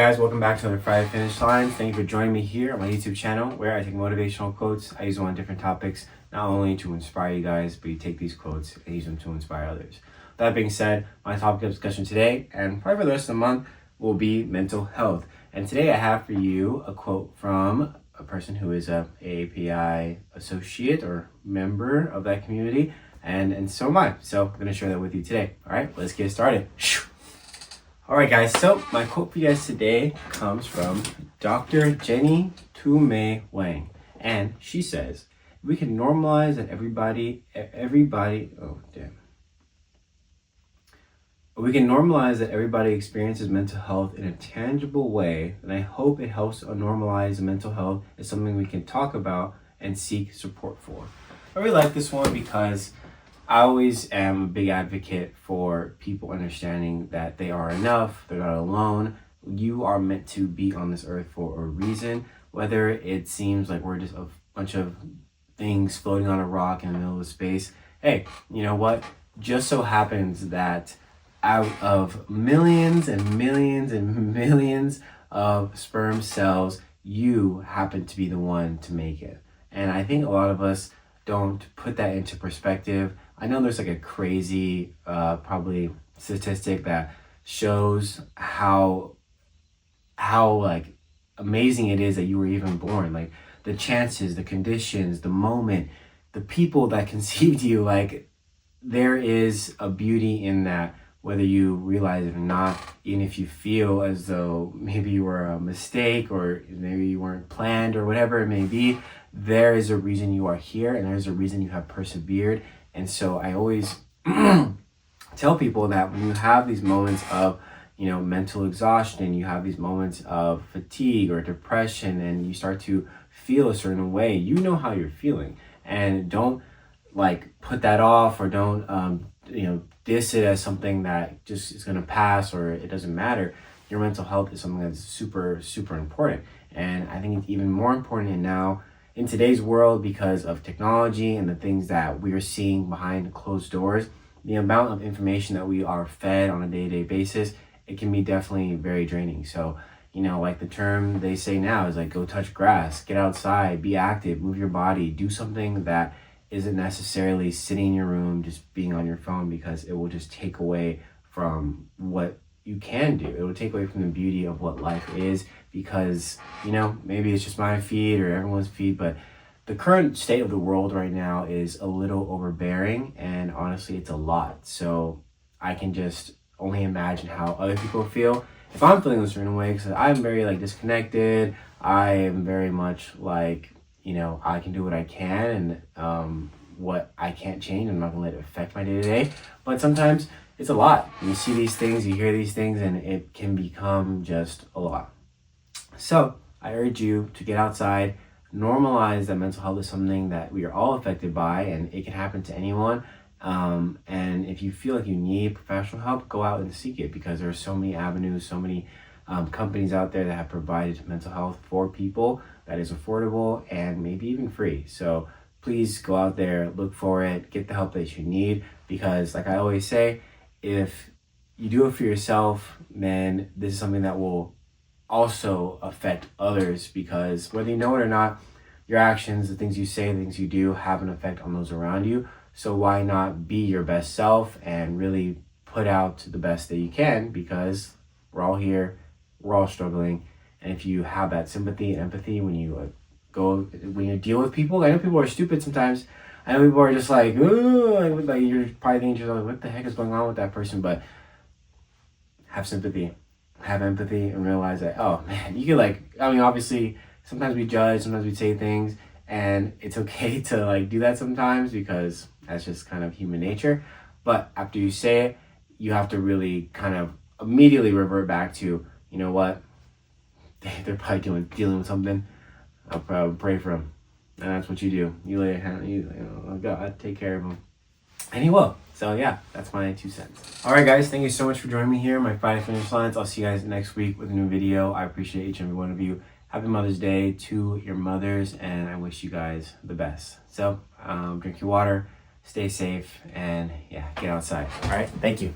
guys, welcome back to another Friday Finish Line. Thank you for joining me here on my YouTube channel where I take motivational quotes. I use them on different topics, not only to inspire you guys, but you take these quotes and use them to inspire others. That being said, my topic of discussion today and probably for the rest of the month will be mental health. And today I have for you a quote from a person who is a AAPI associate or member of that community, and so am I. So I'm going to share that with you today. All right, let's get started. All right, guys, so my quote for you guys today comes from Dr. Jenny Tu-Mei Wang, and she says, we can normalize that we can normalize that everybody experiences mental health in a tangible way, and I hope it helps normalize mental health as something we can talk about and seek support for. I really like this one because I always am a big advocate for people understanding that they are enough, they're not alone. You are meant to be on this earth for a reason, whether it seems like we're just a bunch of things floating on a rock in the middle of space. Hey, you know what? Just so happens that out of millions and millions and millions of sperm cells, you happen to be the one to make it. And I think a lot of us don't put that into perspective. I know there's like a crazy probably statistic that shows how like amazing it is that you were even born. Like the chances, the conditions, the moment, the people that conceived you, like there is a beauty in that, whether you realize it or not. Even if you feel as though maybe you were a mistake or maybe you weren't planned or whatever it may be, there is a reason you are here and there's a reason you have persevered. And so I always tell people that when you have these moments of, mental exhaustion, you have these moments of fatigue or depression, and you start to feel a certain way, you know how you're feeling. And don't like put that off, or don't, diss it as something that just is going to pass or it doesn't matter. Your mental health is something that's super, super important. And I think it's even more important now in today's world because of technology and the things that we are seeing behind closed doors. The amount of information that we are fed on a day-to-day basis, it can be definitely very draining. So, like the term they say now is like, go touch grass, get outside, be active, move your body, do something that isn't necessarily sitting in your room, just being on your phone, because it will just take away from what you can do. It will take away from the beauty of what life is, because, maybe it's just my feed or everyone's feed, but the current state of the world right now is a little overbearing, and honestly, it's a lot. So I can just only imagine how other people feel. If I'm feeling a certain way, because I'm very disconnected, I am very much like, I can do what I can, and what I can't change, I'm not gonna let it affect my day-to-day. But sometimes it's a lot. You see these things, you hear these things, and it can become just a lot. So I urge you to get outside, normalize that mental health is something that we are all affected by, and it can happen to anyone. And if you feel like you need professional help, go out and seek it, because there are so many avenues, so many companies out there that have provided mental health for people that is affordable and maybe even free. So please go out there, look for it, get the help that you need, because like I always say, if you do it for yourself, then this is something that will also affect others, because whether you know it or not, your actions, the things you say, the things you do have an effect on those around you. So why not be your best self and really put out the best that you can, because we're all here, we're all struggling. And if you have that sympathy and empathy when you when you deal with people, I know people are stupid sometimes. I know people are just like, ooh, like you're probably thinking to yourself, what the heck is going on with that person? But have sympathy, have empathy, and realize that, oh man, you can obviously sometimes we judge, sometimes we say things, and it's okay to do that sometimes, because that's just kind of human nature. But after you say it, you have to really kind of immediately revert back to, you know what, they're probably dealing with something. I'll probably pray for them. And that's what you do. You lay a hand, God, take care of them. And he will. So yeah, that's my 2 cents. All right, guys, thank you so much for joining me here, my Friday Finish Lines. I'll see you guys next week with a new video. I appreciate each and every one of you. Happy Mother's Day to your mothers, and I wish you guys the best. So drink your water, stay safe, and yeah, get outside. All right, thank you.